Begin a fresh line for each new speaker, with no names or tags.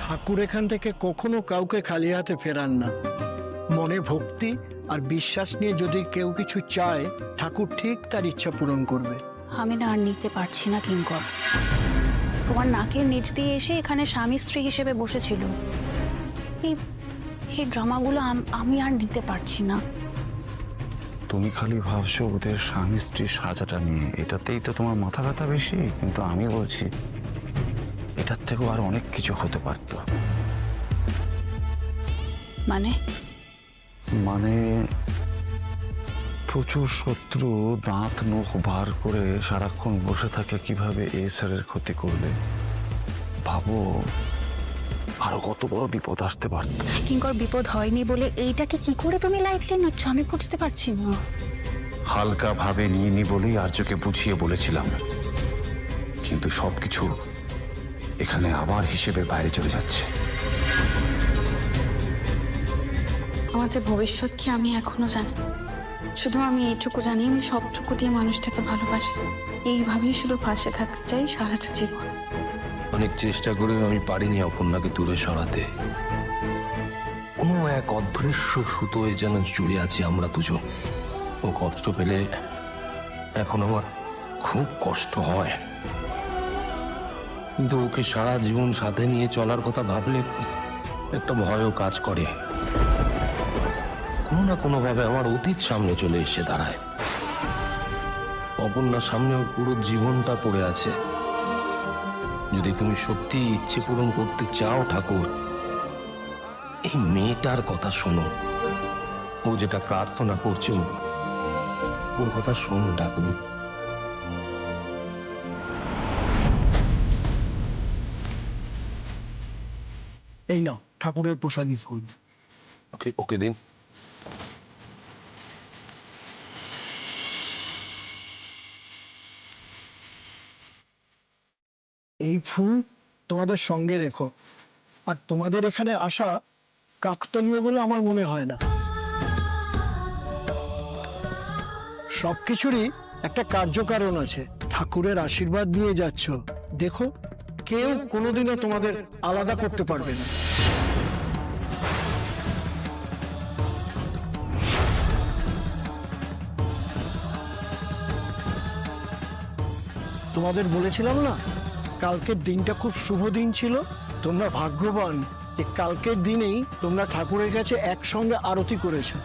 ঠাকুর এখান থেকে কখনো কাউকে খালি হাতে ফেরান না। মনে ভক্তি আর বিশ্বাস নিয়ে যদি কেউ কিছু চায়, ঠাকুর ঠিক তার ইচ্ছা পূরণ করবে।
আমি না আর নিতে পারছি না কিঙ্কর। তোমার নাকের নিচ দিয়ে এসে এখানে স্বামী স্ত্রী হিসেবে বসেছিল। এই ড্রামাগুলো আমি আর নিতে পারছি না।
তুমি খালি ভাবছো ওদের স্বামী স্ত্রীর সাজাটা নিয়ে, এটাতেই তো তোমার মাথা ব্যথা বেশি। কিন্তু আমি বলছি এটার থেকেও আর অনেক কিছু হতে পারত। মানে প্রচুর শত্রু দাঁত নখ বার করে সারাক্ষণ বসে থাকে কিভাবে এ স্যারের ক্ষতি করবে। ভাবো আরো কত বড় বিপদ আসতে পারত।
কিঙ্কর, বিপদ হয়নি বলে এইটাকে কি করে তুমি লাইফে নিচ্ছ আমি বুঝতে পারছি না।
হালকা ভাবে নিয়ে নি বলেই আর্যকে বুঝিয়ে বলেছিলাম, কিন্তু সবকিছু এখানে আবার হিসেবে বাইরে চলে যাচ্ছে।
আমার যে ভবিষ্যৎ কি আমি এখনো জানি। শুধু আমি এইটুকু জানি, আমি সবটুকু দিয়ে মানুষটাকে ভালোবাসি। এইভাবেই শুধু পাশে থাকতে চাই সারাটা জীবন।
অনেক চেষ্টা করেও আমি পারিনি অপর্ণাকে দূরে সরাতে। কোনো এক অদৃশ্য সুতোয় যেন জুড়ে আছি আমরা দুজন। ও কষ্ট পেলে এখন আমার খুব কষ্ট হয়, কিন্তু ওকে সারা জীবন সাথে নিয়ে চলার কথা ভাবলে একটা ভয়ও কাজ করে। কোনো না কোনো ভাবে আমার অতীত সামনে চলে এসে দাঁড়ায়। অপর্ণার সামনে ওর পুরো জীবনটা পড়ে আছে। যদি তুমি সত্যি ইচ্ছে পূরণ করতে চাও ঠাকুর, এই মেয়েটার কথা শোনো। ও যেটা প্রার্থনা করছে ওর কথা শোনো ঠাকুর।
এই নাও ঠাকুরের প্রসাদী ফুল।
ওকে ওকে দিন।
এই ফুল তোমাদের সঙ্গে রেখো। আর তোমাদের এখানে আসা কাকতালীয় বলে আমার মনে হয় না। সবকিছুরই একটা কার্যকারণ আছে। ঠাকুরের আশীর্বাদ নিয়ে যাচ্ছ, দেখো কেউ কোনোদিনও তোমাদের আলাদা করতে পারবে না। তোমাদের বলেছিলাম না কালকের দিনটা খুব শুভ দিন ছিল। তোমরা ভাগ্যবান যে কালকের দিনেই তোমরা ঠাকুরের কাছে একসঙ্গে আরতি করেছো।